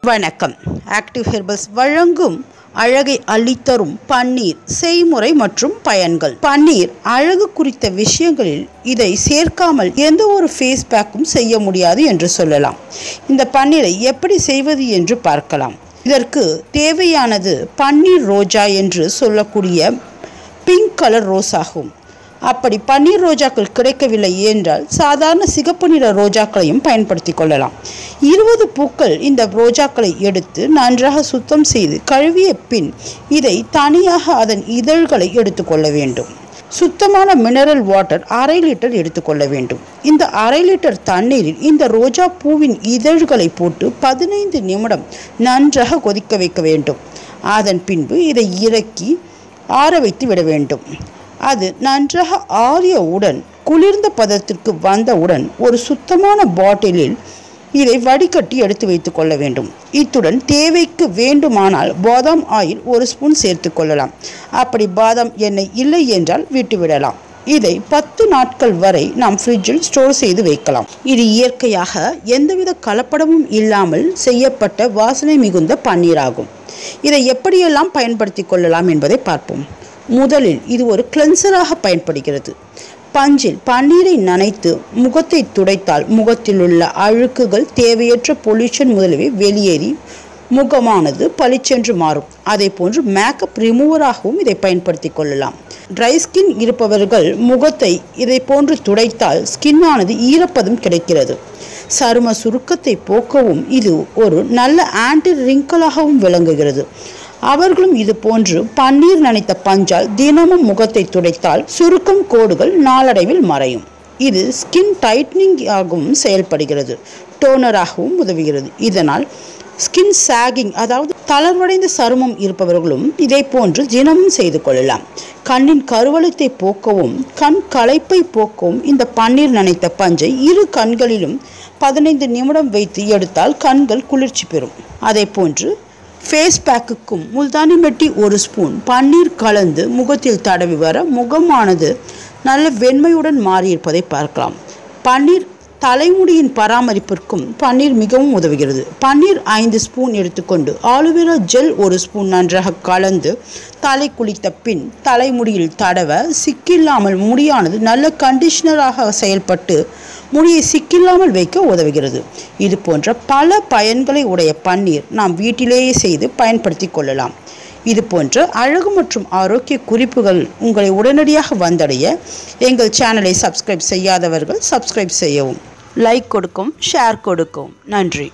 வணக்கம். Active herbals வழங்கும் அழகை அள்ளித்தரும் பன்னீர் செய்முறை மற்றும் பயன்கள். பன்னீர் அழகு குறித்த விஷயங்களில் இதை சேர்க்காமல் எந்த ஒரு ஃபேஸ் பேக்கும் செய்ய முடியாது என்று சொல்லலாம். இந்த பன்னீரை எப்படி செய்வது என்று பார்க்கலாம். இதற்கு தேவையானது பன்னீர் ரோஜா என்று சொல்லக்கூடிய பிங்க் கலர் ரோஸ் ஆகும். அப்படி பன்னீர் ரோஜாக்கள் கிடைக்கவில்லை என்றால் சாதாரண சிகப்பு நிற ரோஜாக்களையும் பயன்படுத்தி கொள்ளலாம். 20 பூக்கள் இந்த ரோஜாக்களை எடுத்து நன்றாக சுத்தம் செய்து கழுவிய பின் இதை தனியாக அதன் இதழ்களை எடுத்துக்கொள்ள வேண்டும். சுத்தமான மினரல் வாட்டர் 1/2 லிட்டர் எடுத்துக்கொள்ள வேண்டும். இந்த 1/2 லிட்டர் தண்ணீரில் இந்த ரோஜா பூவின் இதழ்களை போட்டு 15 நிமிடம் நன்றாக கொதிக்க வைக்க வேண்டும். அதன் பின்பு இதை இறக்கி ஆற வைத்து விட வேண்டும். அது நன்றாக ஆறியவுடன் குளிர்ந்த பதத்திற்கு வந்தவுடன் ஒரு சுத்தமான பாட்டிலில் இதை வடிகட்டி எடுத்து வைத்து கொள்ள வேண்டும். இத்துடன் தேவைக்கு வேண்டுமானால் பாதாம் ஆயில் 1 ஸ்பூன் சேர்த்து கொள்ளலாம். அப்படி பாதாம் எண்ணெய் இல்லை என்றால் விட்டுவிடலாம். இதை 10 நாட்கள் வரை நாம் ஃப்ரிட்ஜில் ஸ்டோர் செய்து வைக்கலாம். இது இயற்கையாக எந்தவித கலப்படமும் இல்லாமல் செய்யப்பட்ட வாசனை மிகுந்த பன்னீராகும். இதை எப்படியெல்லாம் பயன்படுத்தி கொள்ளலாம் என்பதை பார்ப்போம். முதலில் இது ஒரு கிளென்சராக பயன்படுகிறது. பஞ்சில் பன்னீரை நனைத்து முகத்தை துடைத்தால் முகத்தில் உள்ள அழுக்குகள், தேவையற்ற பொல்யூஷன் முதலியவை வெளியேறி முகமானது பளிச்சென்று மாறும். அதே போன்று மேக்கப் ரிமூவராகவும் இதை பயன்படுத்தி கொள்ளலாம். ட்ரை ஸ்கின் இருப்பவர்கள் முகத்தை இதை போன்று துடைத்தால் ஸ்கின்னானது ஈரப்பதம் கிடைக்கிறது. சரும சுருக்கத்தை போக்கவும் இது ஒரு நல்ல ஆன்டி ரிங்கிளாகவும் விளங்குகிறது. அவர்களும் இது போன்று பன்னீர் நனைத்த பஞ்சால் தினமும் முகத்தை துடைத்தால் சுருக்கம் கோடுகள் நாளடைவில் மறையும். இது ஸ்கின் டைட்னிங் ஆகவும் செயல்படுகிறது. டோனராகவும் உதவுகிறது. இதனால் ஸ்கின் சாகிங், அதாவது தளர்வடைந்த சருமம் இருப்பவர்களும் இதை போன்று தினமும் செய்து கொள்ளலாம். கண்ணின் கருவளையத்தை போக்கவும் கண் களைப்பை போக்கவும் இந்த பன்னீர் நனைத்த பஞ்சை 2 கண்களிலும் 15 நிமிடம் வைத்து எடுத்தால் கண்கள் குளிர்ச்சி பெறும். அதே போன்று ஃபேஸ் பேக்குக்கும் முல்தானி மெட்டி 1 ஸ்பூன் பன்னீர் கலந்து முகத்தில் தடவி வர முகமானது நல்ல வெண்மையுடன் மாறியிருப்பதை பார்க்கலாம். பன்னீர் தலைமுடியின் பராமரிப்பிற்கும் பன்னீர் மிகவும் உதவுகிறது. பன்னீர் 5 ஸ்பூன் எடுத்துக்கொண்டு ஆலோவேரா ஜெல் 1 ஸ்பூன் நன்றாக கலந்து தலை குளித்த பின் தலைமுடியில் தடவ சிக்கில்லாமல் முடியானது நல்ல கண்டிஷனராக செயல்பட்டு முடியை சிக்கில்லாமல் வைக்க உதவுகிறது. இது போன்ற பல பயன்களை உடைய பன்னீர் நாம் வீட்டிலேயே செய்து பயன்படுத்தி கொள்ளலாம். இது போன்ற அழகு மற்றும் ஆரோக்கிய குறிப்புகள் உங்களை உடனடியாக வந்தடைய எங்கள் சேனலை சப்ஸ்கிரைப் செய்யாதவர்கள் சப்ஸ்கிரைப் செய்யவும், லைக் கொடுக்கும், ஷேர் கொடுக்கும். நன்றி.